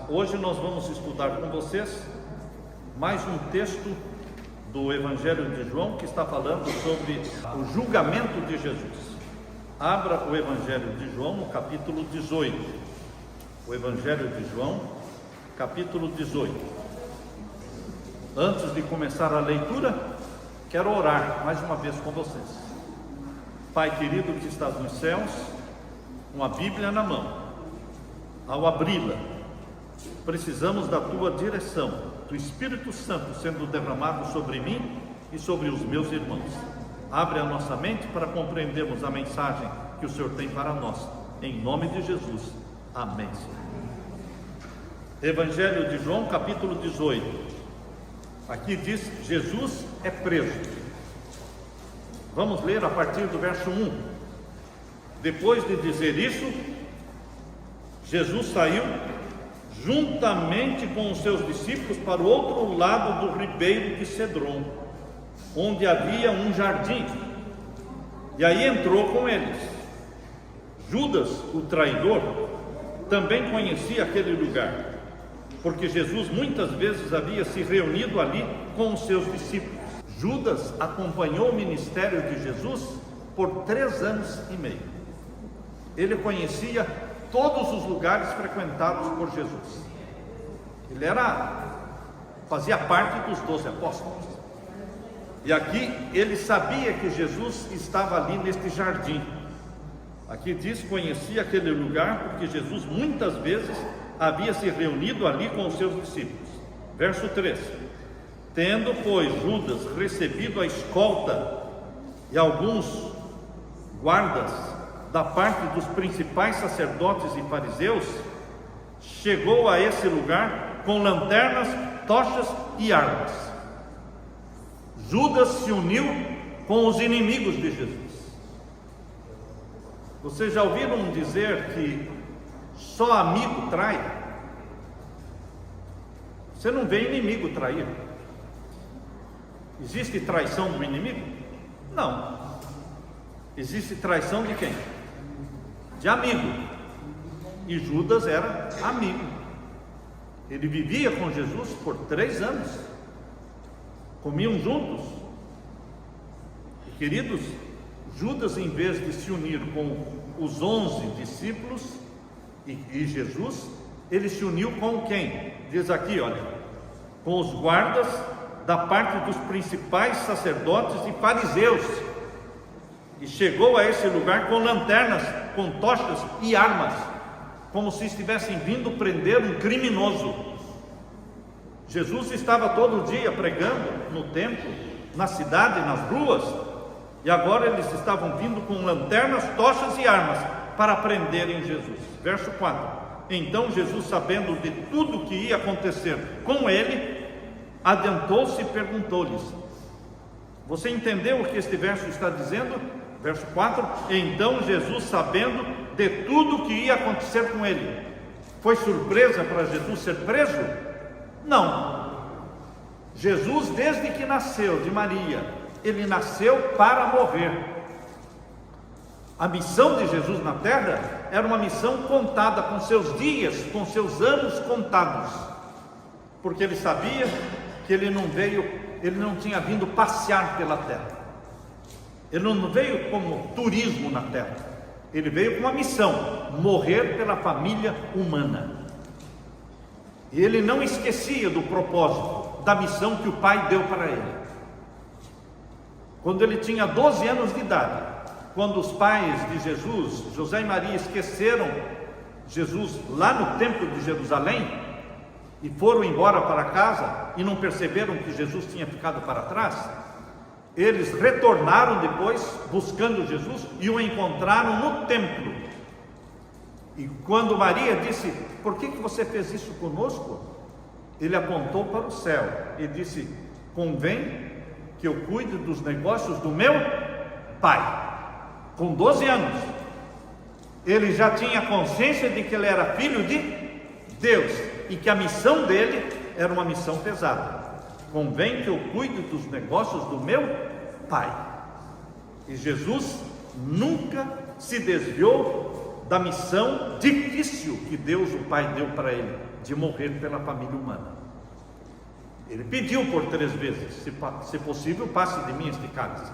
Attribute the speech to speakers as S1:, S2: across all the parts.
S1: Hoje nós vamos estudar com vocês mais um texto do Evangelho de João que está falando sobre o julgamento de Jesus. Abra o Evangelho de João no capítulo 18. O Evangelho de João, capítulo 18. Antes de começar a leitura, quero orar mais uma vez com vocês. Pai querido que estás nos céus, com a Bíblia na mão, ao abri-la, precisamos da tua direção, do Espírito Santo sendo derramado sobre mim e sobre os meus irmãos. Abre a nossa mente para compreendermos a mensagem que o Senhor tem para nós. Em nome de Jesus. Amém. Evangelho de João, capítulo 18. Aqui diz: Jesus é preso. Vamos ler a partir do verso 1. Depois de dizer isso, Jesus saiu juntamente com os seus discípulos para o outro lado do ribeiro de Cedron, onde havia um jardim, e aí entrou com eles. Judas, o traidor, também conhecia aquele lugar, porque Jesus muitas vezes havia se reunido ali com os seus discípulos. Judas acompanhou o ministério de Jesus por 3 anos e meio. Ele conhecia todos os lugares frequentados por Jesus. Ele fazia parte dos 12 apóstolos. E aqui ele sabia que Jesus estava ali neste jardim. Aqui diz: conhecia aquele lugar porque Jesus muitas vezes havia se reunido ali com os seus discípulos. Verso 3: tendo, pois, Judas recebido a escolta e alguns guardas da parte dos principais sacerdotes e fariseus, chegou a esse lugar com lanternas, tochas e armas. Judas se uniu com os inimigos de Jesus. Vocês já ouviram dizer que só amigo trai? Você não vê inimigo trair. Existe traição do inimigo? Não. Existe traição de quem? De amigo. E Judas era amigo. Ele vivia com Jesus por 3 anos. Comiam juntos. E, queridos, Judas, em vez de se unir com os 11 discípulos e Jesus, ele se uniu com quem? Diz aqui, olha, com os guardas da parte dos principais sacerdotes e fariseus, e chegou a esse lugar com lanternas, com tochas e armas, como se estivessem vindo prender um criminoso. Jesus estava todo dia pregando no templo, na cidade, nas ruas, e agora eles estavam vindo com lanternas, tochas e armas para prenderem Jesus. Verso 4: então Jesus, sabendo de tudo o que ia acontecer com ele, adiantou-se e perguntou-lhes. Você entendeu o que este verso está dizendo? Verso 4: então Jesus, sabendo de tudo o que ia acontecer com ele. Foi surpresa para Jesus ser preso? Não. Jesus, desde que nasceu de Maria, ele nasceu para morrer. A missão de Jesus na terra era uma missão contada, com seus dias, com seus anos contados, porque ele sabia que ele não tinha vindo passear pela terra. Ele não veio como turismo na terra. Ele veio com uma missão: morrer pela família humana. E ele não esquecia do propósito, da missão que o Pai deu para ele. Quando ele tinha 12 anos de idade, quando os pais de Jesus, José e Maria, esqueceram Jesus lá no templo de Jerusalém e foram embora para casa e não perceberam que Jesus tinha ficado para trás, eles retornaram depois buscando Jesus e o encontraram no templo. E quando Maria disse: por que você fez isso conosco? Ele apontou para o céu e disse: convém que eu cuide dos negócios do meu Pai. Com 12 anos, ele já tinha consciência de que ele era filho de Deus e que a missão dele era uma missão pesada. Convém que eu cuide dos negócios do meu Pai. E Jesus nunca se desviou da missão difícil que Deus, o Pai, deu para ele, de morrer pela família humana. Ele pediu por 3 vezes, se possível, passe de mim este cálice.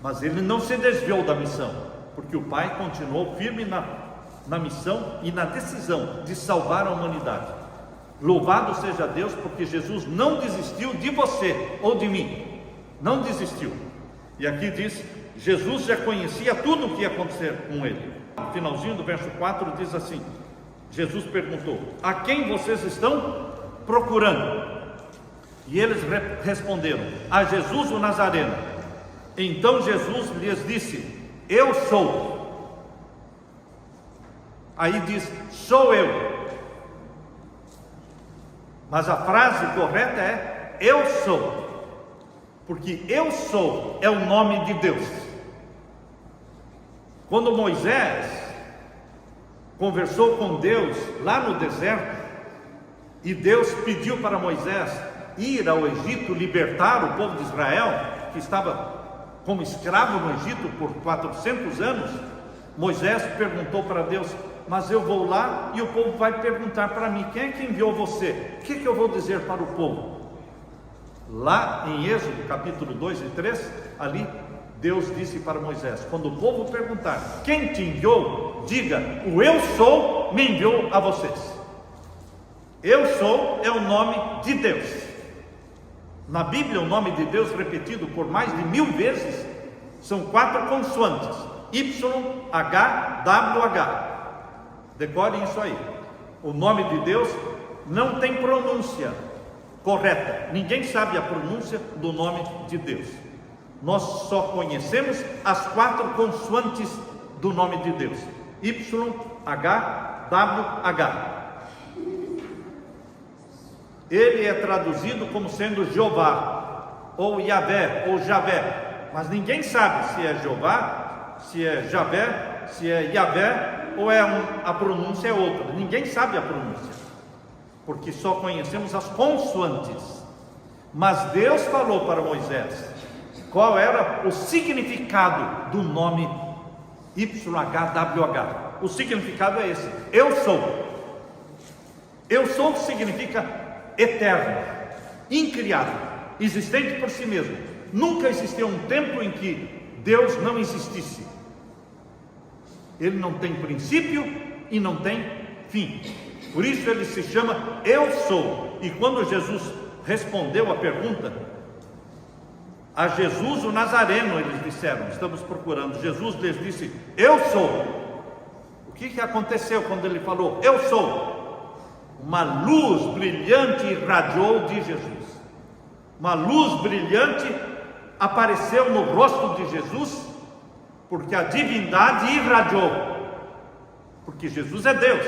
S1: Mas ele não se desviou da missão, porque o Pai continuou firme na missão e na decisão de salvar a humanidade. Louvado seja Deus, porque Jesus não desistiu de você ou de mim, não desistiu. E aqui diz, Jesus já conhecia tudo o que ia acontecer com ele. No finalzinho do verso 4 diz assim, Jesus perguntou, a quem vocês estão procurando? E eles responderam, a Jesus o Nazareno. Então Jesus lhes disse, eu sou. Aí diz, sou eu. Mas a frase correta é, eu sou. Porque eu sou é o nome de Deus. Quando Moisés conversou com Deus lá no deserto, e Deus pediu para Moisés ir ao Egito libertar o povo de Israel, que estava como escravo no Egito por 400 anos, Moisés perguntou para Deus, mas eu vou lá e o povo vai perguntar para mim, quem é que enviou você? O que eu vou dizer para o povo? Lá em Êxodo capítulo 2 e 3, ali Deus disse para Moisés, quando o povo perguntar, quem te enviou? Diga, o eu sou me enviou a vocês. Eu sou é o nome de Deus. Na Bíblia, o nome de Deus repetido por mais de 1000 vezes, são 4 consoantes, Y, H, W, H. Decore isso aí. O nome de Deus não tem pronúncia correta. Ninguém sabe a pronúncia do nome de Deus. Nós só conhecemos as 4 consoantes do nome de Deus. Y, H, W, H. Ele é traduzido como sendo Jeová, ou Yahvé, ou Javé. Mas ninguém sabe se é Jeová, se é Javé, se é Yahvé, ou a pronúncia é outra. Ninguém sabe a pronúncia, porque só conhecemos as consoantes. Mas Deus falou para Moisés qual era o significado do nome YHWH. O significado é esse: eu sou. Eu sou significa eterno, incriado, existente por si mesmo. Nunca existiu um tempo em que Deus não existisse. Ele não tem princípio e não tem fim. Por isso ele se chama Eu Sou. E quando Jesus respondeu a pergunta, a Jesus o Nazareno, eles disseram, estamos procurando. Jesus lhes disse, eu sou. O que aconteceu quando ele falou, eu sou? Uma luz brilhante irradiou de Jesus. Uma luz brilhante apareceu no rosto de Jesus, porque a divindade irradiou. Porque Jesus é Deus.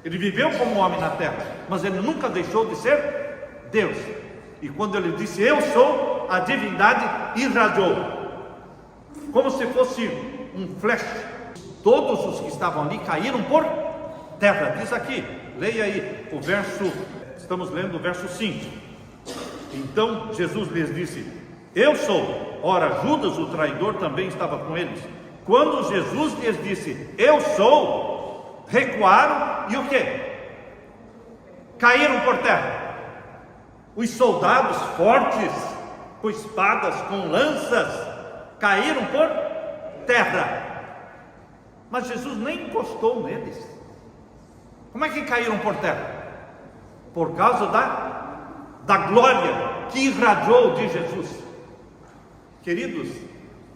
S1: Ele viveu como homem na terra, mas ele nunca deixou de ser Deus. E quando ele disse eu sou, a divindade irradiou, como se fosse um flash. Todos os que estavam ali caíram por terra. Diz aqui, leia aí o verso, estamos lendo o verso 5. Então Jesus lhes disse, eu sou. Ora, Judas o traidor também estava com eles. Quando Jesus lhes disse, eu sou, recuaram e o que? Caíram por terra. Os soldados fortes, com espadas, com lanças, caíram por terra. Mas Jesus nem encostou neles. Como é que caíram por terra? Por causa da glória que irradiou de Jesus. Queridos,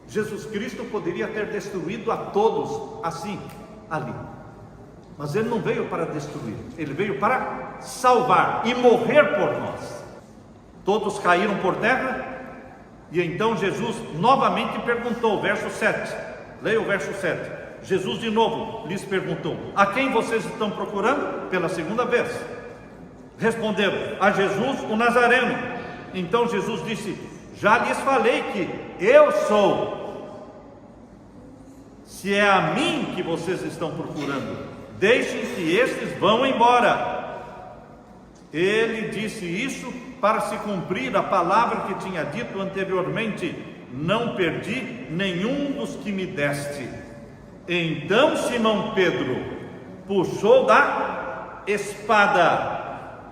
S1: Jesus Cristo poderia ter destruído a todos assim, ali. Mas ele não veio para destruir, ele veio para salvar e morrer por nós. Todos caíram por terra, e então Jesus novamente perguntou, verso 7, leia o verso 7. Jesus de novo lhes perguntou, a quem vocês estão procurando? Pela segunda vez. Responderam, a Jesus o Nazareno. Então Jesus disse, já lhes falei que eu sou. Se é a mim que vocês estão procurando, deixem que estes vão embora. Ele disse isso para se cumprir a palavra que tinha dito anteriormente, não perdi nenhum dos que me deste. Então Simão Pedro puxou da espada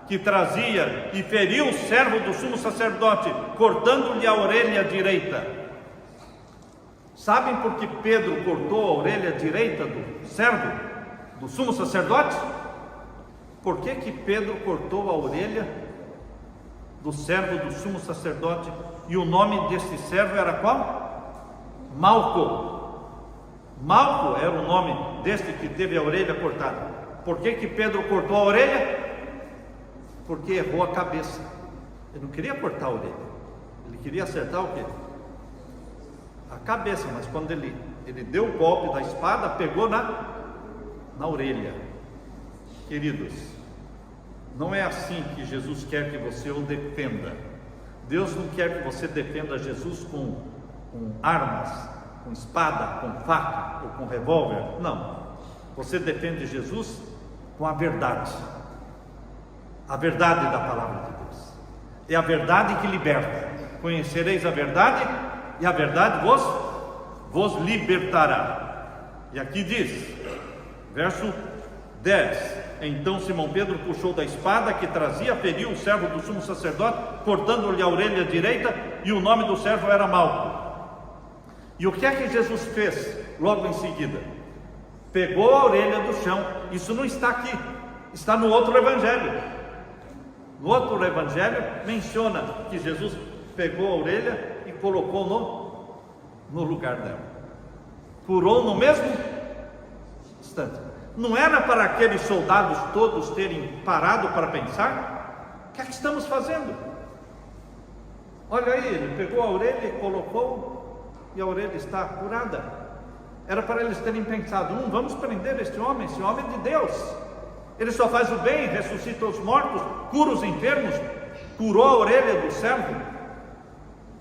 S1: que trazia e feriu o servo do sumo sacerdote, cortando-lhe a orelha direita. Sabem por que Pedro cortou a orelha direita do servo do sumo sacerdote? Por que Pedro cortou a orelha do servo do sumo sacerdote? E o nome desse servo era qual? Malco. Malco era o nome deste que teve a orelha cortada. Por que Pedro cortou a orelha? Porque errou a cabeça. Ele não queria cortar a orelha, ele queria acertar o quê? A cabeça. Mas quando ele deu o golpe da espada, pegou na orelha. Queridos, não é assim que Jesus quer que você o defenda. Deus não quer que você defenda Jesus com armas, com espada, com faca ou com revólver. Não, você defende Jesus com a verdade da palavra de Deus. É a verdade que liberta. Conhecereis a verdade e a verdade vos libertará. E aqui diz, verso 10: então Simão Pedro puxou da espada que trazia, feriu o servo do sumo sacerdote, cortando-lhe a orelha direita, e o nome do servo era Malco. E o que é que Jesus fez logo em seguida? Pegou a orelha do chão. Isso não está aqui, está no outro evangelho. No outro evangelho menciona que Jesus pegou a orelha e colocou no lugar dela. Curou no mesmo instante. Não era para aqueles soldados todos terem parado para pensar: o que é que estamos fazendo? Olha aí, ele pegou a orelha e colocou, e a orelha está curada. Era para eles terem pensado: vamos prender este homem, esse homem é de Deus. Ele só faz o bem, ressuscita os mortos, cura os enfermos, curou a orelha do servo.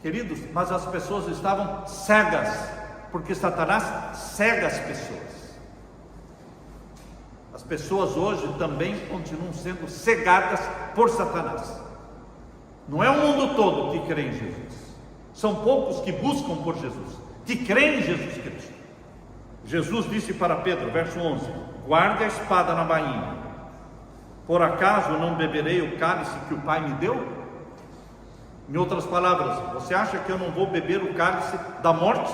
S1: Queridos, mas as pessoas estavam cegas, porque Satanás cega as pessoas. As pessoas hoje também continuam sendo cegadas por Satanás. Não é o mundo todo que crê em Jesus, são poucos que buscam por Jesus, que creem em Jesus Cristo. Jesus disse para Pedro, verso 11: guarde a espada na bainha. Por acaso não beberei o cálice que o Pai me deu? Em outras palavras, você acha que eu não vou beber o cálice da morte?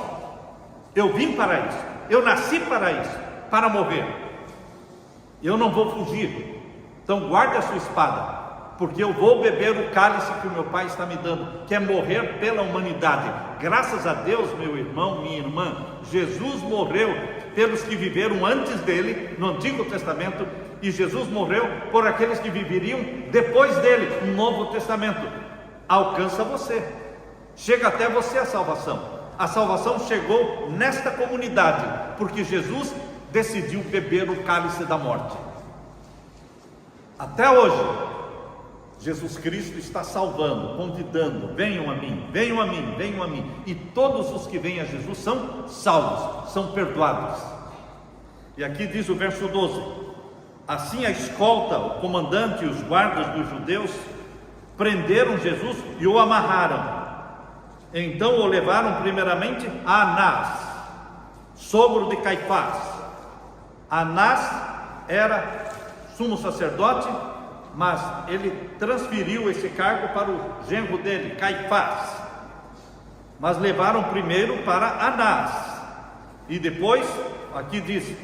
S1: Eu vim para isso, eu nasci para isso, para morrer. Eu não vou fugir. Então guarde a sua espada, porque eu vou beber o cálice que o meu Pai está me dando, que é morrer pela humanidade. Graças a Deus, meu irmão, minha irmã, Jesus morreu pelos que viveram antes dele, no Antigo Testamento, e Jesus morreu por aqueles que viveriam depois dele, no Novo Testamento. Alcança você, chega até você a salvação. A salvação chegou nesta comunidade, porque Jesus decidiu beber o cálice da morte. Até hoje, Jesus Cristo está salvando, convidando: venham a mim, venham a mim, venham a mim. E todos os que vêm a Jesus são salvos, são perdoados. E aqui diz o verso 12: assim a escolta, o comandante e os guardas dos judeus prenderam Jesus e o amarraram. Então o levaram primeiramente a Anás, sogro de Caifás. Anás era sumo sacerdote, mas ele transferiu esse cargo para o genro dele, Caifás. Mas levaram primeiro para Anás, e depois, aqui diz,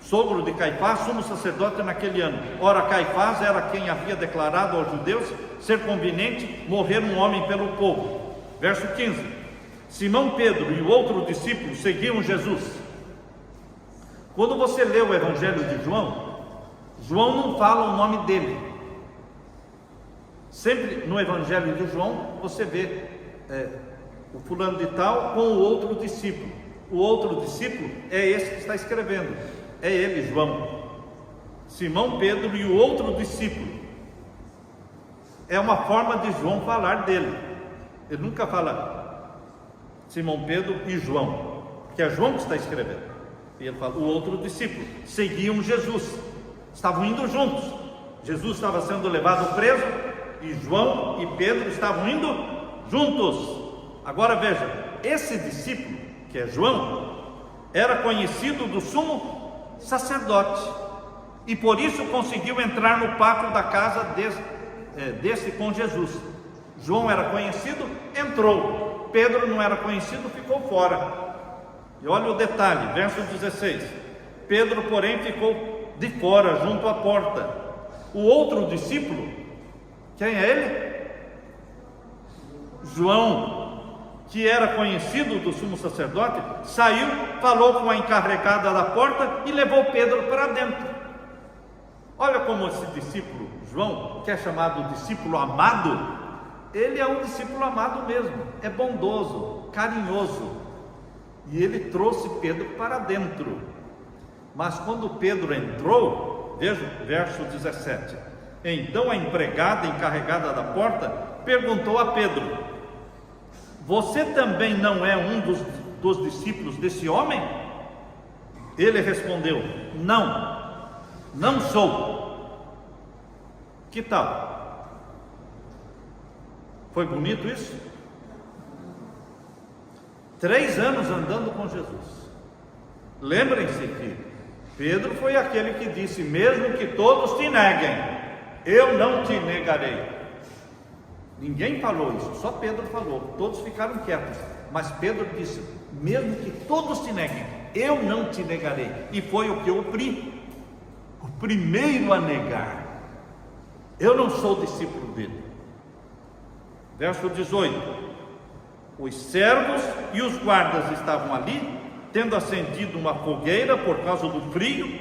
S1: sogro de Caifás, sumo sacerdote naquele ano. Ora, Caifás era quem havia declarado aos judeus ser conveniente morrer um homem pelo povo. Verso 15: Simão Pedro e o outro discípulo seguiam Jesus. Quando você lê o evangelho de João, João não fala o nome dele. Sempre no evangelho de João você vê o fulano de tal com o outro discípulo. O outro discípulo é esse que está escrevendo, é ele, João. Simão Pedro e o outro discípulo. É uma forma de João falar dele. Ele nunca fala Simão Pedro e João, que é João que está escrevendo. E ele fala o outro discípulo. Seguiam Jesus, estavam indo juntos. Jesus estava sendo levado preso e João e Pedro estavam indo juntos. Agora veja, esse discípulo, que é João, era conhecido do sumo sacerdote. e por isso conseguiu entrar no pátio da casa desse com Jesus. João era conhecido, entrou. Pedro não era conhecido, ficou fora. E olha o detalhe, verso 16: Pedro, porém, ficou de fora, junto à porta. O outro discípulo, quem é ele? João, que era conhecido do sumo sacerdote, saiu, falou com a encarregada da porta e levou Pedro para dentro. Olha como esse discípulo, João, que é chamado discípulo amado, ele é um discípulo amado mesmo, é bondoso, carinhoso, e ele trouxe Pedro para dentro. Mas quando Pedro entrou, veja o verso 17, então a empregada encarregada da porta perguntou a Pedro: você também não é um dos discípulos desse homem? Ele respondeu: não sou. Que tal? Foi bonito isso? 3 anos andando com Jesus. Lembrem-se que Pedro foi aquele que disse: mesmo que todos te neguem, eu não te negarei. Ninguém falou isso, só Pedro falou, todos ficaram quietos, mas Pedro disse: mesmo que todos te neguem, eu não te negarei. E foi o que o primeiro a negar. Eu não sou discípulo dele. Verso 18: os servos e os guardas estavam ali, tendo acendido uma fogueira por causa do frio,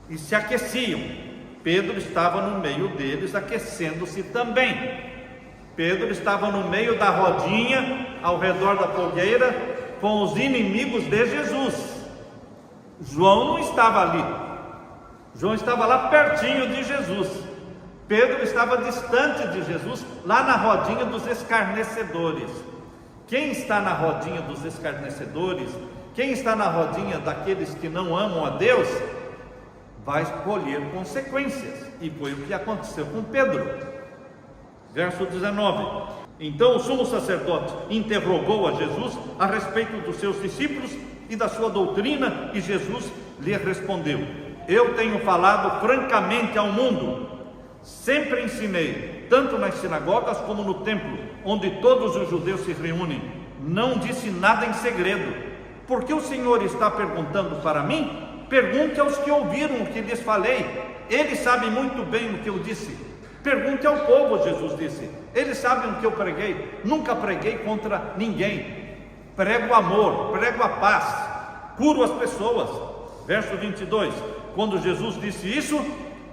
S1: e se aqueciam. Pedro estava no meio deles, aquecendo-se também. Pedro estava no meio da rodinha, ao redor da fogueira, com os inimigos de Jesus. João não estava ali. João estava lá pertinho de Jesus. Pedro estava distante de Jesus, lá na rodinha dos escarnecedores. Quem está na rodinha dos escarnecedores, quem está na rodinha daqueles que não amam a Deus, vai colher consequências. E foi o que aconteceu com Pedro. Verso 19: então o sumo sacerdote interrogou a Jesus a respeito dos seus discípulos e da sua doutrina, e Jesus lhe respondeu: eu tenho falado francamente ao mundo. Sempre ensinei, tanto nas sinagogas como no templo, onde todos os judeus se reúnem. Não disse nada em segredo. Por que o Senhor está perguntando para mim? Pergunte aos que ouviram o que lhes falei. Eles sabem muito bem o que eu disse. Pergunte ao povo, Jesus disse. Eles sabem o que eu preguei. Nunca preguei contra ninguém. Prego o amor, prego a paz, curo as pessoas. Verso 22: quando Jesus disse isso,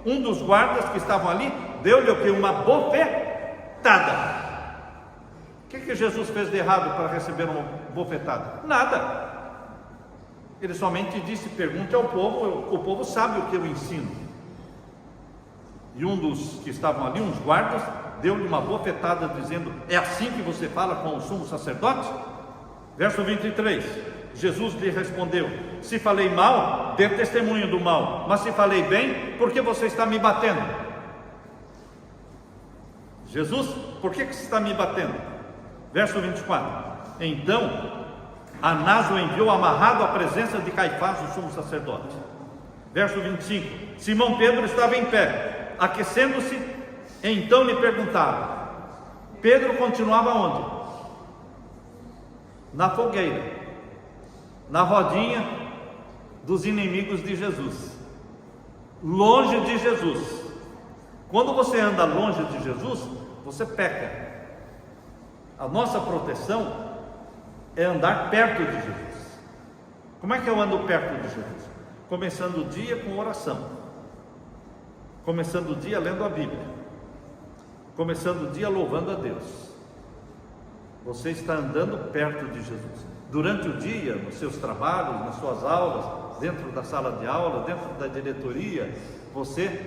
S1: um dos guardas que estavam ali deu-lhe o que? Uma bofetada. O que Jesus fez de errado para receber uma bofetada? Nada. Ele somente disse: pergunte ao povo, o povo sabe o que eu ensino. E um dos que estavam ali, uns guardas, deu-lhe uma bofetada, dizendo: é assim que você fala com o sumo sacerdote? Verso 23: Jesus lhe respondeu: se falei mal, dê testemunho do mal, mas se falei bem, por que você está me batendo? Jesus, por que você está me batendo? Verso 24: então Anás o enviou amarrado à presença de Caifás, o sumo sacerdote. Verso 25: Simão Pedro estava em pé, aquecendo-se, então lhe perguntaram. Pedro continuava onde? Na fogueira, na rodinha dos inimigos de Jesus, longe de Jesus. Quando você anda longe de Jesus, você peca. A nossa proteção é andar perto de Jesus. Como é que eu ando perto de Jesus? Começando o dia com oração, começando o dia lendo a Bíblia, começando o dia louvando a Deus. Você está andando perto de Jesus. Durante o dia, nos seus trabalhos, nas suas aulas, dentro da sala de aula, dentro da diretoria, você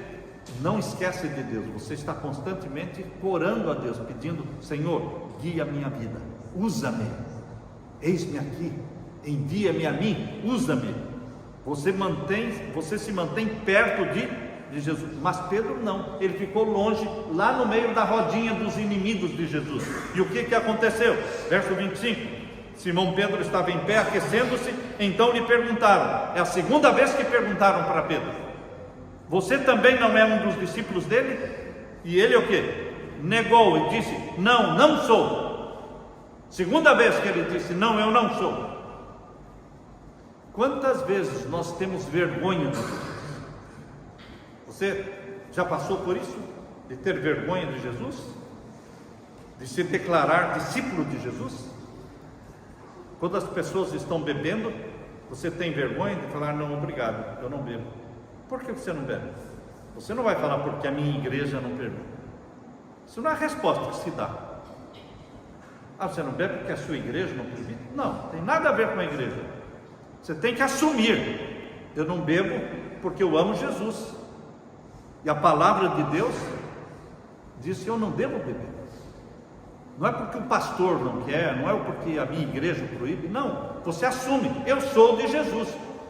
S1: não esquece de Deus. Você está constantemente orando a Deus, pedindo: Senhor, guia a minha vida, usa-me, eis-me aqui, envia-me a mim, usa-me. Você se mantém perto de Jesus. Mas Pedro não, ele ficou longe, lá no meio da rodinha dos inimigos de Jesus. E o que aconteceu? Verso 25: Simão Pedro estava em pé, aquecendo-se, então lhe perguntaram. É a segunda vez que perguntaram para Pedro. Você também não é um dos discípulos dele? E ele o quê? Negou e disse: não, não sou. Segunda vez que ele disse: não, eu não sou. Quantas vezes nós temos vergonha de Jesus? Você já passou por isso? De ter vergonha de Jesus? De se declarar discípulo de Jesus? Quando as pessoas estão bebendo, você tem vergonha de falar: não, obrigado, eu não bebo. Por que você não bebe? Você não vai falar porque a minha igreja não permite. Isso não é a resposta que se dá. Ah, você não bebe porque a sua igreja não permite? Não, tem nada a ver com a igreja. Você tem que assumir: eu não bebo porque eu amo Jesus. E a palavra de Deus diz que eu não devo beber. Não é porque o pastor não quer, não é porque a minha igreja proíbe, não. Você assume: eu sou de Jesus.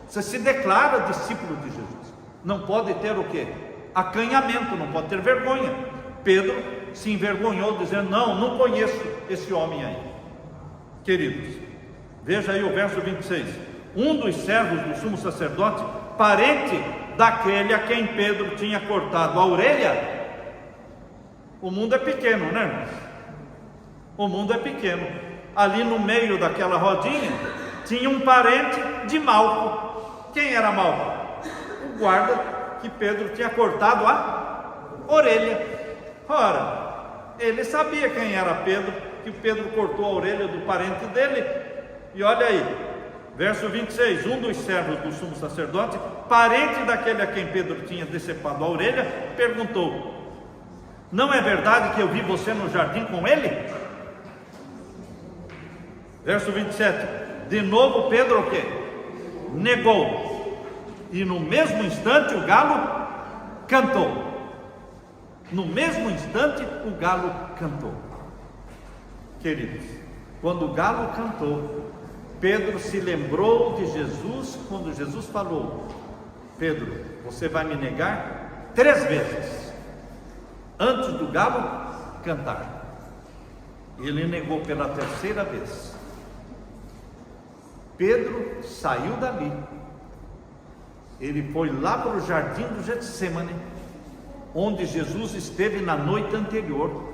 S1: Você se declara discípulo de Jesus. Não pode ter o quê? Acanhamento, não pode ter vergonha. Pedro se envergonhou dizendo: não conheço esse homem aí. Queridos, veja aí o verso 26. Um dos servos do sumo sacerdote, parente daquele a quem Pedro tinha cortado a orelha. O mundo é pequeno, né, irmãos? O mundo é pequeno. Ali no meio daquela rodinha tinha um parente de Malco. Quem era Malco? O guarda que Pedro tinha cortado a orelha. Ora, ele sabia quem era Pedro, que Pedro cortou a orelha do parente dele. E olha aí, verso 26. Um dos servos do sumo sacerdote, parente daquele a quem Pedro tinha decepado a orelha, perguntou: não é verdade que eu vi você no jardim com ele? Verso 27. De novo Pedro o quê? Negou. E no mesmo instante o galo cantou. No mesmo instante o galo cantou. Queridos, quando o galo cantou, Pedro se lembrou de Jesus, quando Jesus falou: Pedro, você vai me negar 3 vezes antes do galo cantar. Ele negou pela 3ª vez. Pedro saiu dali. Ele foi lá para o jardim do Getsemane, onde Jesus esteve na noite anterior.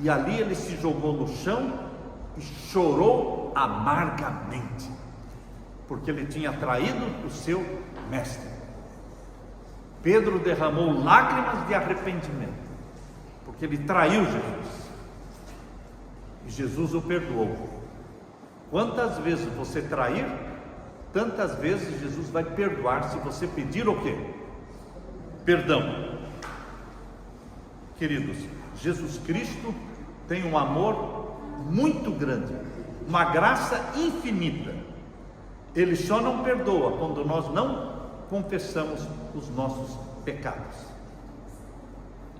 S1: E ali ele se jogou no chão e chorou amargamente, porque ele tinha traído o seu mestre. Pedro derramou lágrimas de arrependimento, porque ele traiu Jesus. E Jesus o perdoou. Quantas vezes você trair, tantas vezes Jesus vai perdoar, se você pedir o quê? Perdão. Queridos, Jesus Cristo tem um amor muito grande, uma graça infinita. Ele só não perdoa quando nós não confessamos os nossos pecados.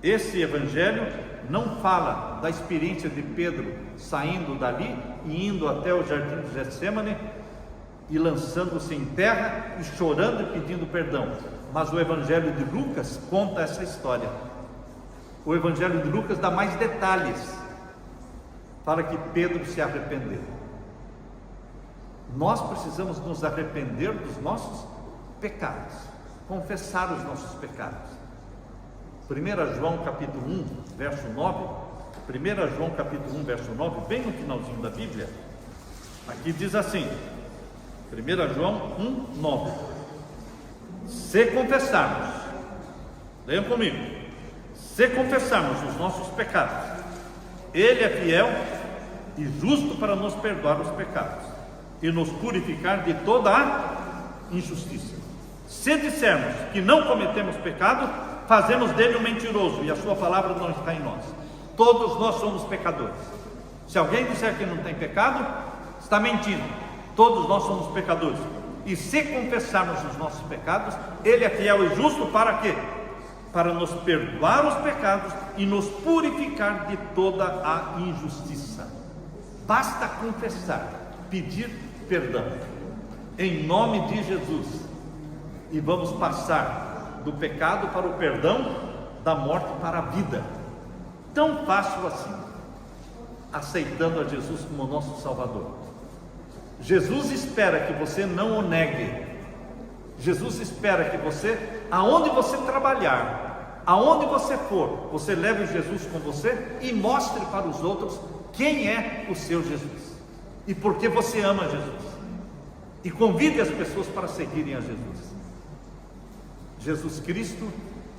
S1: Esse evangelho não fala da experiência de Pedro saindo dali e indo até o jardim de Getsemane e lançando-se em terra e chorando e pedindo perdão. Mas o evangelho de Lucas conta essa história. O evangelho de Lucas dá mais detalhes. Fala que Pedro se arrependeu. Nós precisamos nos arrepender dos nossos pecados, confessar os nossos pecados. 1 João capítulo 1, verso 9. 1 João capítulo 1, verso 9, bem no finalzinho da Bíblia. Aqui diz assim, 1 João 1, 9. Se confessarmos, leiam comigo, se confessarmos os nossos pecados, Ele é fiel e justo para nos perdoar os pecados e nos purificar de toda a injustiça. Se dissermos que não cometemos pecado, fazemos dele um mentiroso e a sua palavra não está em nós. Todos nós somos pecadores. Se alguém disser que não tem pecado, está mentindo. Todos nós somos pecadores. E se confessarmos os nossos pecados, Ele é fiel e justo para quê? Para nos perdoar os pecados e nos purificar de toda a injustiça. Basta confessar, pedir perdão, em nome de Jesus, e vamos passar do pecado para o perdão, da morte para a vida. Tão fácil assim, aceitando a Jesus como nosso Salvador. Jesus espera que você não o negue. Jesus espera que você aonde você trabalhar, aonde você for, você leve Jesus com você e mostre para os outros quem é o seu Jesus e por que você ama Jesus, e convide as pessoas para seguirem a Jesus. Jesus Cristo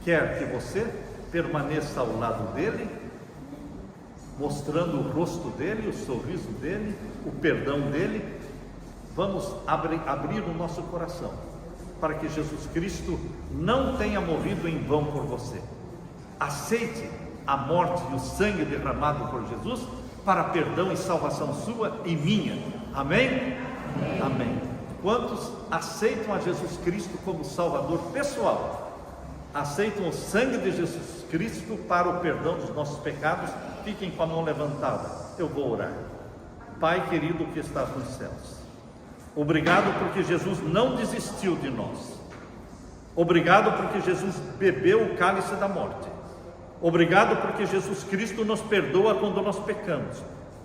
S1: quer que você permaneça ao lado dele, mostrando o rosto dele, o sorriso dele, o perdão dele. Vamos abrir o nosso coração para que Jesus Cristo não tenha morrido em vão por você. Aceite a morte e o sangue derramado por Jesus para perdão e salvação sua e minha. Amém? Amém. Amém. Quantos aceitam a Jesus Cristo como Salvador pessoal? Aceitam o sangue de Jesus Cristo para o perdão dos nossos pecados? Fiquem com a mão levantada. Eu vou orar. Pai querido que estás nos céus, obrigado porque Jesus não desistiu de nós. Obrigado porque Jesus bebeu o cálice da morte. Obrigado porque Jesus Cristo nos perdoa quando nós pecamos.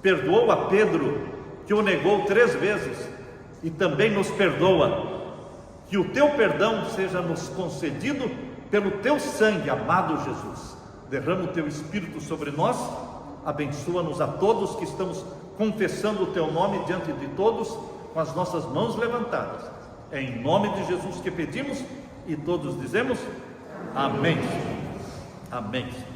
S1: Perdoou a Pedro, que o negou 3 vezes, e também nos perdoa. Que o teu perdão seja nos concedido pelo teu sangue, amado Jesus. Derrama o teu Espírito sobre nós, abençoa-nos a todos que estamos confessando o teu nome diante de todos, com as nossas mãos levantadas. É em nome de Jesus que pedimos, e todos dizemos amém. Amém.